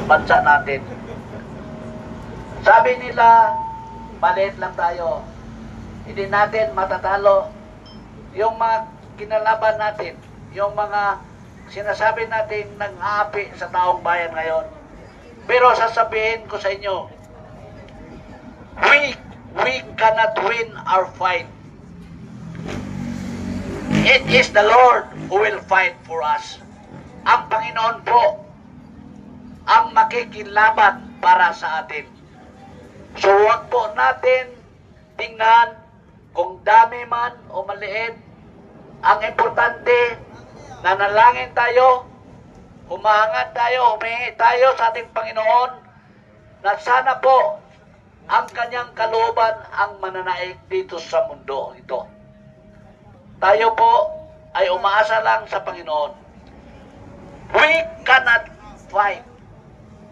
bansa natin. Sabi nila, maliit lang tayo. Hindi natin matatalo yung mga kinalaban natin, yung mga sinasabi natin nang-aapi sa taong bayan ngayon. Pero sasabihin ko sa inyo, we cannot win our fight. It is the Lord who will fight for us. Ang Panginoon po ang makikinlaban para sa atin. So huwag po natin tingnan kung dami man o maliit. Ang importante, nanalangin tayo, humahangad tayo, humingi tayo sa ating Panginoon na sana po ang kanyang kalooban ang mananaig dito sa mundo ito. Tayo po ay umaasa lang sa Panginoon. We cannot fight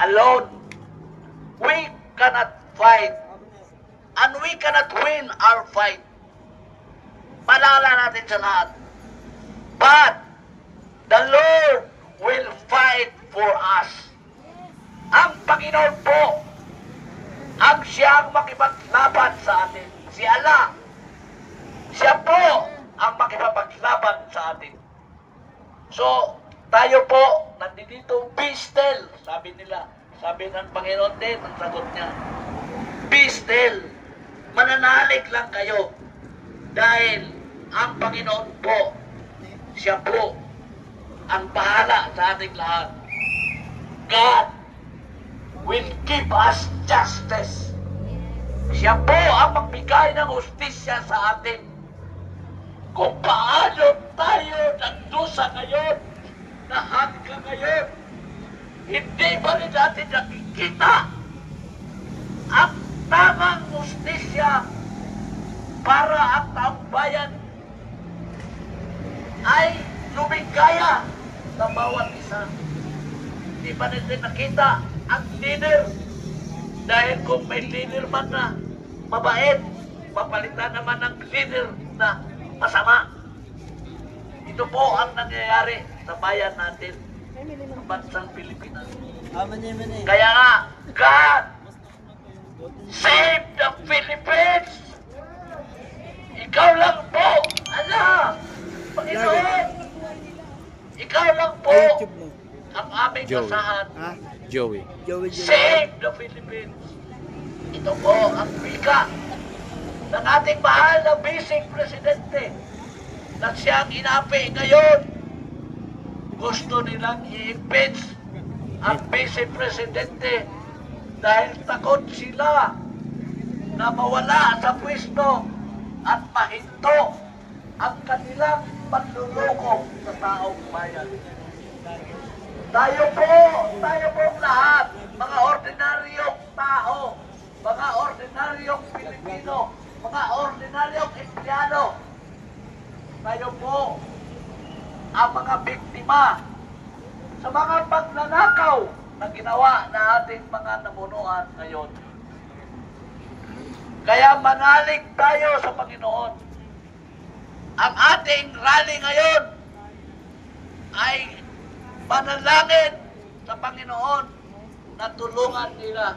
alone. We cannot fight. And we cannot win our fight. Malala natin sa lahat. But the Lord will fight for us. Ang Panginoon po ang siyang makipaglaban sa atin. Si Allah. Siya po ang makipaglaban sa atin. So, tayo po, nandito, be still, sabi nila. Sabi ng Panginoon din, ang sagot niya. Be still. Mananalig lang kayo. Dahil ang Panginoon po, siya po ang bahala sa ating lahat. God will give us justice. Siya po ang magbigay ng hustisya sa atin. Kung paano tayo nagdusa ngayon, na hanggang ngayon, hindi ba rin natin nakikita ang tamang hustisya para ang taong bayan ay lumigaya sa bawat isa. Hindi ba natin nakita ang leader? Dahil kung may leader man na mabait, papalitan naman ng leader na masama. Ito po ang nangyayari sa bayan natin, sa bansang Pilipinas. Kaya nga, God, save the Philippines! Ikaw lang po, Allah, Panginoon, ikaw lang po ang aming kasahan. Joey. Save the Philippines! Ito po ang wika ng ating mahal na Vice Presidente na siyang inapi ngayon. Gusto nilang i-impeach ang Vice Presidente dahil takot sila na mawala sa pwesto at mahinto ang kanilang panluloko sa taong bayan. Tayo po lahat, mga ordinaryong tao, mga ordinaryong Pilipino, mga ordinaryong empleyado, tayo po ang mga biktima sa mga pagnanakaw na ginawa na ating mga namunuan ngayon. Kaya manalig tayo sa Panginoon. Ang ating rally ngayon ay manalangin sa Panginoon na tulungan nila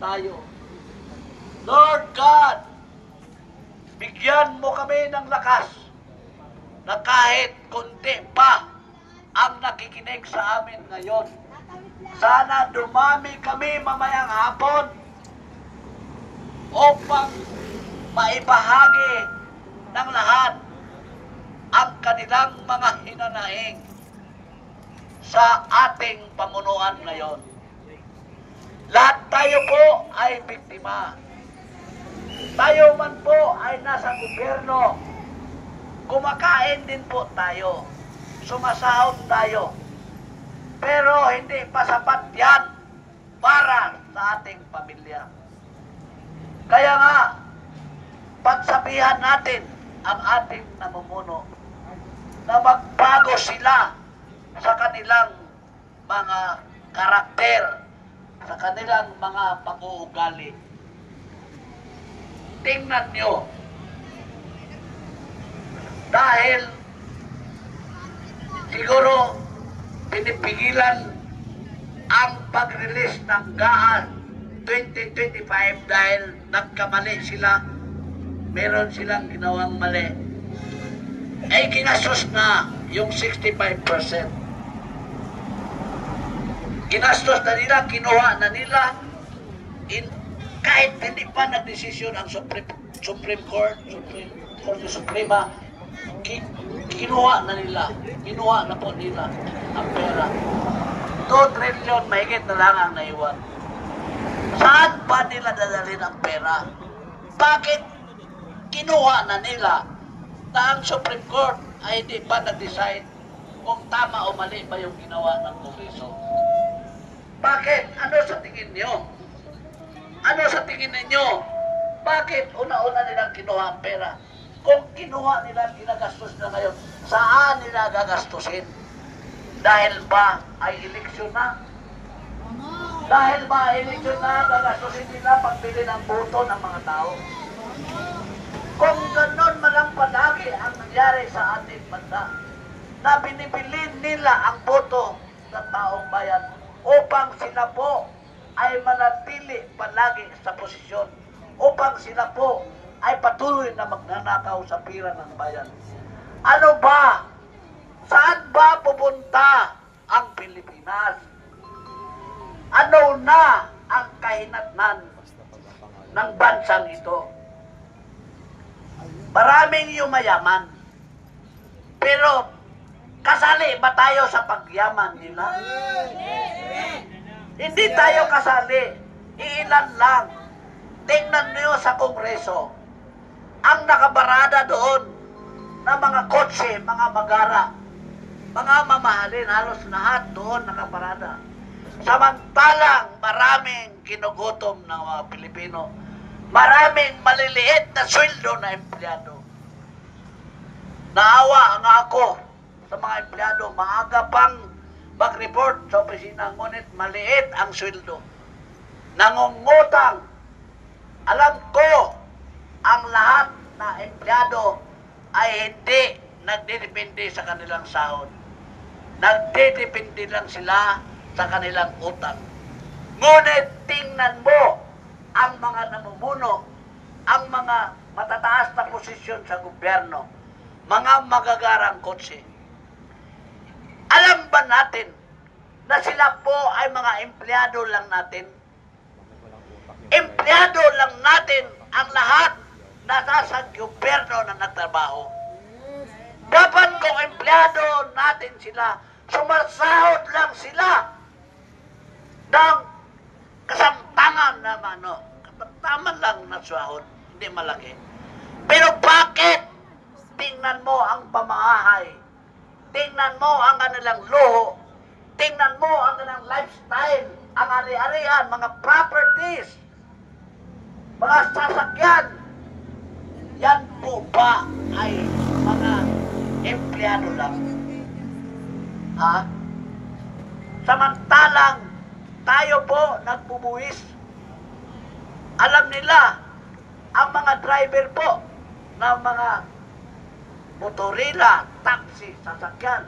tayo. Lord God, bigyan mo kami ng lakas na kahit konti pa ang nakikinig sa amin ngayon. Sana dumami kami mamayang hapon upang maibahagi ng lahat ang kanilang mga hinanaing sa ating pamunuan ngayon. Lahat tayo po ay biktima. Tayo man po ay nasa gobyerno. Kumakain din po tayo. Sumasahod tayo. Pero hindi pa sapat yan para sa ating pamilya. Kaya nga, pagsabihan natin ang ating namumuno na magbago sila sa kanilang mga karakter, sa kanilang mga pag-uugali. Tingnan nyo, dahil siguro pinipigilan ang pag-release ng GAA 2025 dahil nagkamali sila, meron silang ginawang mali, ay ginastos na yung 65%. Ginastos na nila, kinuha na nila, kahit hindi pa nagdesisyon ang Supreme Court Suprema, kinuha na nila, kinuha na po nila ang pera. 2 trillion mahigit na lang ang naiwan. Saan ba nila dadalhin ang pera? Bakit kinuha na nila na ang Supreme Court ay hindi pa nag-decide kung tama o mali ba yung ginawa ng Kongreso? Bakit? Ano sa tingin niyo? Ano sa tingin ninyo? Bakit una-una nilang kinuha ang pera? Kung kinuha nila, ginagastos na ngayon, saan nila gagastusin? Dahil ba ay eleksyon na? Dahil ba ay eleksyon na, gagastusin nila pagbili ng boto ng mga tao? Kung ganon malang palagi ang nangyari sa ating banda, na binibili nila ang boto ng taong bayan upang sila po ay manatili palagi sa posisyon, upang sila po ay patuloy na magnanakaw sa pira ng bayan. Ano ba? Saan ba pupunta ang Pilipinas? Ano na ang kahinatnan ng bansang ito? Maraming yumayaman, pero kasali ba tayo sa pagyaman nila? Hindi tayo kasali. Iilan lang. Tingnan niyo sa Kongreso. Ang nakabarada doon na mga kotse, mga magara, mga mamahalin, halos lahat doon nakabarada. Samantalang maraming ginugutom ng mga Pilipino. Maraming maliliit na sweldo na empleyado. Naawa nga ako sa mga empleyado, maaga pang mag-report sa opisina, ngunit maliit ang sweldo. Nangungutang. Alam ko, ang lahat na empleyado ay hindi nagdidepende sa kanilang sahod. Nagdidepende lang sila sa kanilang utang. Ngunit tingnan mo ang mga namumuno, ang mga matataas na posisyon sa gobyerno, mga magagarang kotse. Alam ba natin na sila po ay mga empleyado lang natin? Empleyado lang natin ang lahat na nasa gobyerno na nagtrabaho. Dapat kung empleyado natin sila, sumasahod lang sila ng kasamtangan na kasamtangan lang na sahod, hindi malaki. Pero bakit? Tingnan mo ang pamahahay. Tingnan mo ang kanilang luho. Tingnan mo ang kanilang lifestyle, ang ari-arian, mga properties, mga sasakyan. Yan po ba ay mga empleyado lang? Ha? Samantalang tayo po nagbubuwis. Alam nila, ang mga driver po ng mga motorila, taxi, sasakyan,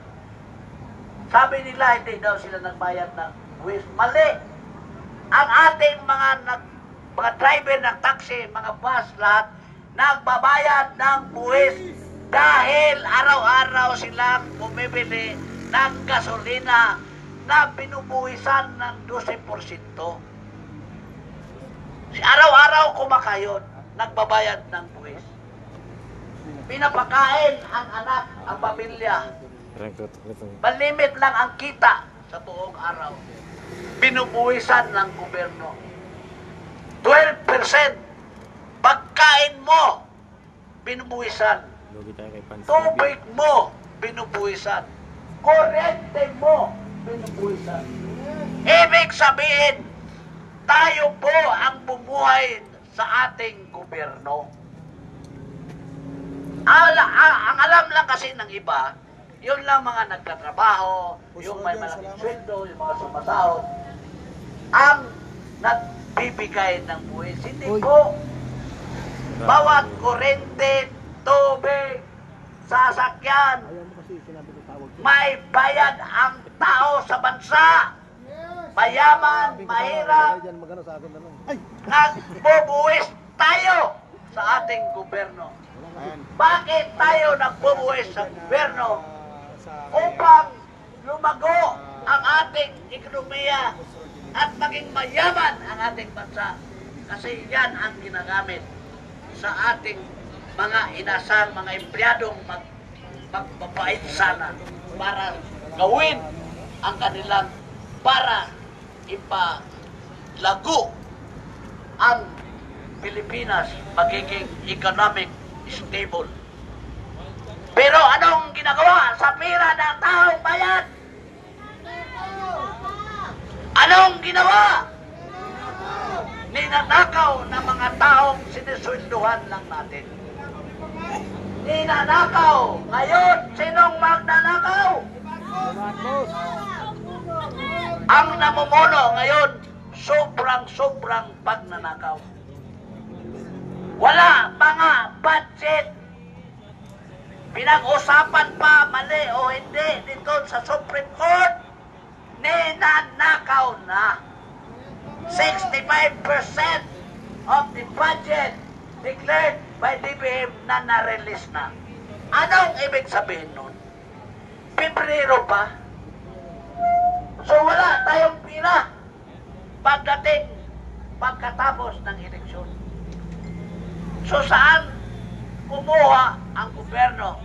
sabi nila hindi daw sila nagbayad ng buwis. Mali! Ang ating mga driver ng taxi, mga bus, lahat, nagbabayad ng buwis dahil araw-araw silang bumibili ng gasolina na binubuwisan ng 12%. Araw-araw kumakayod, nagbabayad ng buwis. Pinapakain ang anak, ang pamilya. Malimit lang ang kita sa buong araw. Binubuwisan ng gobyerno. 12%. Pagkain mo, binubuwisan. Tubig mo, binubuwisan. Kuryente mo, binubuwisan. Ibig sabihin, tayo po ang bumuhay sa ating gobyerno. Ang alam lang kasi ng iba, yun lang mga nagtatrabaho, yung may malaking sweldo, yung mga sumasahod, ang nagbibigay ng buwis. Hindi po. Bawat kuryente, tubig, sasakyan, may bayad ang tao sa bansa. mayaman, mahirap, nagbubuwis tayo sa ating gobyerno. Bakit tayo nagbubuwis sa gobyerno? Upang lumago ang ating ekonomiya at maging mayaman ang ating bansa. Kasi yan ang ginagamit sa ating mga inasal, mga empleyadong magpapait sana para gawin ang kanilang para ipalago ang Pilipinas magiging economic stable. Pero anong ginagawa sa pira ng taong bayan? Anong ginawa? Ninanakaw ng mga taong sinisweldohan lang natin. Ninanakaw. Ngayon, sinong magnanakaw? Ang namumuno ngayon, sobrang pagnanakaw. Wala mga budget. Pinag-usapan pa mali o hindi dito sa Supreme Court, ninanakaw na. 65% of the budget declared by DBM na na-release na. Anong ibig sabihin nun? Pebrero pa. So wala tayong pira pagkatapos ng eleksyon. So saan kumuha ang gobyerno?